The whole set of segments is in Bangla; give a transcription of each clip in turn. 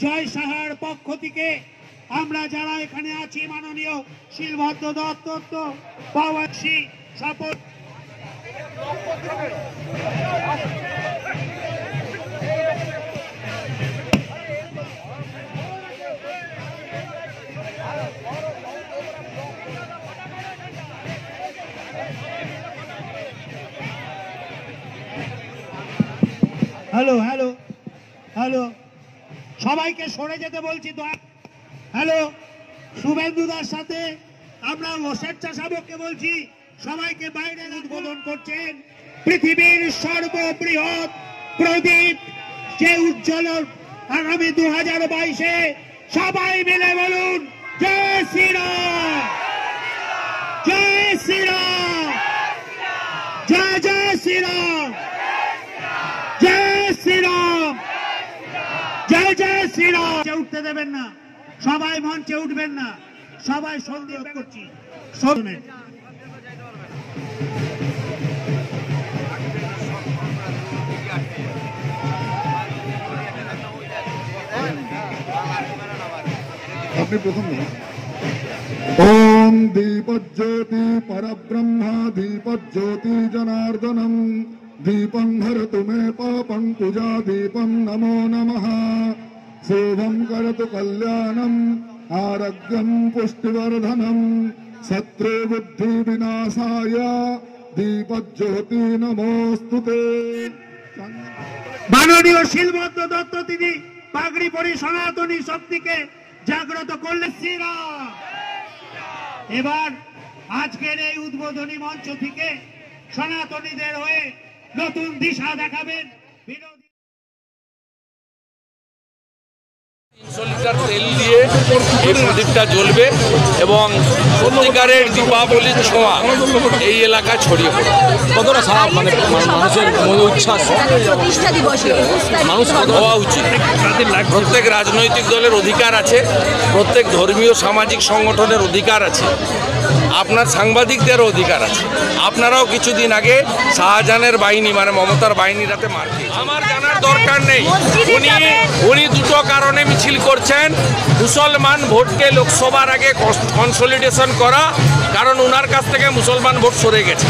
জয় সাহার পক্ষ থেকে আমরা যারা এখানে আছি মাননীয় শিলভদ্র দত্ত বাবাসী শপথ হ্যালো হ্যালো হ্যালো সবাইকে সরে যেতে বলছি তো। হ্যালো শুভেন্দুদার সাথে আমরা স্বেচ্ছাসেবককে বলছি সবাইকে বাইরে উদ্বোধন করছেন পৃথিবীর সর্ববৃহৎ প্রদীপ যে উজ্জ্বল আগামী 2022-এ সবাই মিলে বলুন জয় শ্রীরাম, জয় শ্রীরাম, জয় জয় শ্রীরাম, জয় শ্রীরাম, জয় জয় শ্রীরাম। উঠতে দেবেন না, সবাই মঞ্চে উঠবেন না, সবাই সন্দেহ করছি শোনেন। আপনি প্রথম ওম দীপজ্যোতি পরব্রহ্ম দীপজ্যোতি জনার্দনম দীপং হরতু মে পাপং পূজা দীপং নমো নমঃ শুভং করতু কল্যাণম আরোগ্যম পুষ্টিবর্ধনম শত্রু বুদ্ধি বিনাশায় দীপজ্যোতি নমোস্তুতে। মাননীয় শিলভদ্র দত্ত তিনি পাগড়ি পরি সনাতনী শক্তিকে জাগ্রত করলেন। শ্রীরাম। এবার আজকের এই উদ্বোধনী মঞ্চ থেকে সনাতনীদের হয়ে নতুন দিশা দেখাবেন বিরোধী। 300 লিটার তেল দিয়ে এই প্রদীপটা জ্বলবে এবং সত্যিকারের দীপাবলির ছোঁয়া এই এলাকায় ছড়িয়ে পড়বে। কতটা খারাপ মানে মানুষের মনে উচ্ছ্বাস মানুষ হওয়া উচিত। প্রত্যেক রাজনৈতিক দলের অধিকার আছে, প্রত্যেক ধর্মীয় সামাজিক সংগঠনের অধিকার আছে, আপনার সাংবাদিকদেরও অধিকার আছে। আপনারাও কিছুদিন আগে শাহজাহানের বাহিনী মানে মমতার বাহিনীর হাতে মার খেয়েছেন। আমার জানার দরকার নেই। উনি দুটো কারণে মিছিল করছেন। মুসলমান ভোটকে লোকসভার আগে কনসলিডেশন করা, কারণ উনার কাছ থেকে মুসলমান ভোট সরে গেছে,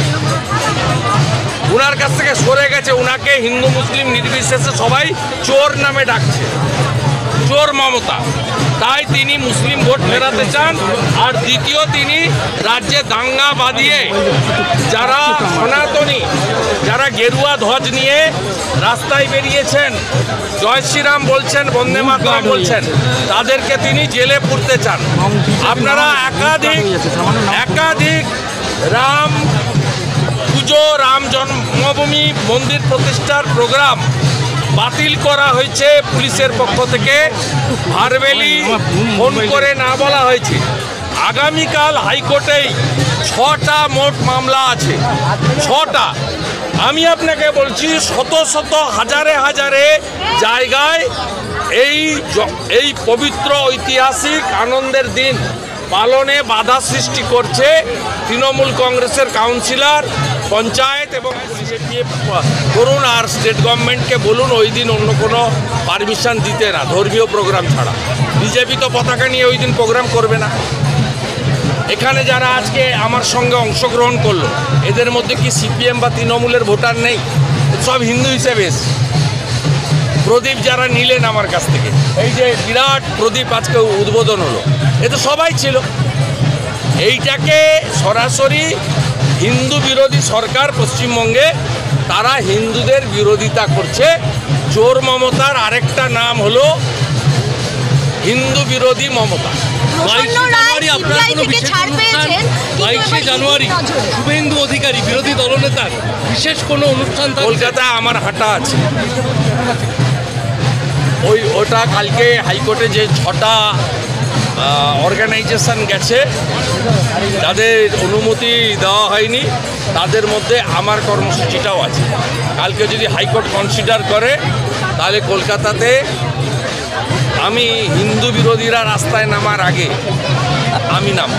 উনার কাছ থেকে সরে গেছে। উনাকে হিন্দু মুসলিম নির্বিশেষে সবাই চোর নামে ডাকছে, চোর মমতা। তাই তিনি মুসলিম ভোট ফেরাতে চান। আর দ্বিতীয়, তিনি রাজ্যে দাঙ্গা বাঁধিয়ে যারা সনাতনী, যারা গেরুয়া ধ্বজ নিয়ে রাস্তায় বেরিয়েছেন, জয় শ্রীরাম বলছেন, বন্দে মাতরম বলছেন, তাদেরকে তিনি জেলে পুরতে চান। আপনারা একাধিক রাম পুজো, রাম জন্মভূমি মন্দির প্রতিষ্ঠার প্রোগ্রাম বাতিল করা হয়েছে পুলিশের পক্ষ থেকে। ভারবেলি ফোন করে না বলা হয়েছে। আগামীকাল হাইকোর্টেই 6টা মোট মামলা আছে, 6টা। আমি আপনাকে বলছি শত শত হাজারে হাজারে জায়গায় এই পবিত্র ঐতিহাসিক আনন্দের দিন পালনে বাধা সৃষ্টি করছে তৃণমূল কংগ্রেসের কাউন্সিলর, পঞ্চায়েত এবং পুলিশে দিয়ে করুন। আর স্টেট গভর্নমেন্টকে বলুন ওই দিন অন্য কোনো পারমিশন দিতে না, ধর্মীয় প্রোগ্রাম ছাড়া। বিজেপি তো পতাকা নিয়ে ওই দিন প্রোগ্রাম করবে না। এখানে যারা আজকে আমার সঙ্গে অংশগ্রহণ করলো, এদের মধ্যে কি সিপিএম বা তৃণমূলের ভোটার নেই? সব হিন্দু হিসেবে এসছে। প্রদীপ যারা নিলেন আমার কাছ থেকে, এই যে বিরাট প্রদীপ আজকে উদ্বোধন হলো, এ তো সবাই ছিল। এইটাকে সরাসরি হিন্দু বিরোধী সরকার পশ্চিমবঙ্গে, তারা হিন্দুদের বিরোধিতা করছে। চোর মমতার আরেকটা নাম হলো হিন্দু বিরোধী মমতা। 22শে জানুয়ারি শুভেন্দু অধিকারী বিরোধী দলনেতার বিশেষ কোনো অনুষ্ঠান কলকাতায় আমার হাঁটা আছে। ওটা কালকে হাইকোর্টে যে 6টা অর্গানাইজেশন গেছে, যাদের অনুমতি দেওয়া হয়নি, তাদের মধ্যে আমার কর্মসূচিটাও আছে। কালকে যদি হাইকোর্ট কনসিডার করে, তাহলে কলকাতাতে আমি হিন্দু বিরোধীরা রাস্তায় নামার আগে আমি নাম।